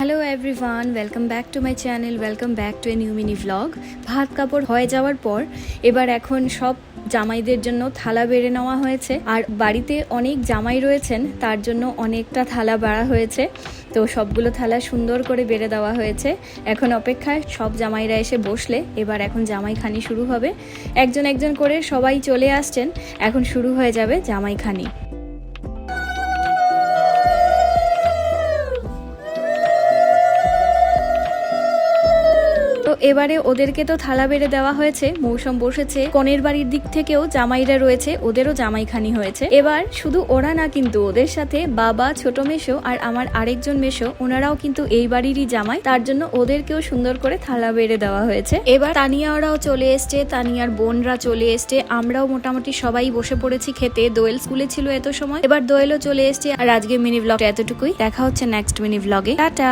Hello everyone, welcome back to my channel, welcome back to a new mini vlog. ভাত কাপড় হয়ে যাওয়ার পর এবার এখন সব জামাইদের জন্য থালা বেড়ে নেওয়া হয়েছে। আর বাড়িতে অনেক জামাই রয়েছেন, তার জন্য অনেকটা থালা বাড়া হয়েছে। তো সবগুলো থালা সুন্দর করে বেড়ে দেওয়া হয়েছে। এখন অপেক্ষায় সব জামাইরা এসে বসলে এবার এখন জামাইখানি শুরু হবে। একজন একজন করে সবাই চলে আসছেন, এখন শুরু হয়ে যাবে জামাইখানি। তো এবারে ওদেরকে তো থালা বেড়ে দেওয়া হয়েছে, মৌসুম বসেছে, কনের বাড়ির দিক থেকেও জামাইরা রয়েছে, ওদেরও জামাইখানি হয়েছে। এবার শুধু ওরা না, কিন্তু ওদের সাথে বাবা, ছোট মেশো আর আমার আরেকজন মেশো, ওনারাও কিন্তু এই বাড়িরই জামাই, তার জন্য ওদেরকেও সুন্দর করে থালা বেড়ে দেওয়া হয়েছে। এবার তানিয়া ওরাও চলে এসছে, তানিয়ার বোনরা চলে এসছে, আমরাও মোটামুটি সবাই বসে পড়েছি খেতে। দোয়েল স্কুলে ছিল এত সময়, এবার দোয়েলও চলে এসছে। আর আজকে মিনি ভ্লগটা এতটুকুই, দেখা হচ্ছে নেক্সট মিনি ভ্লগে। টাটা।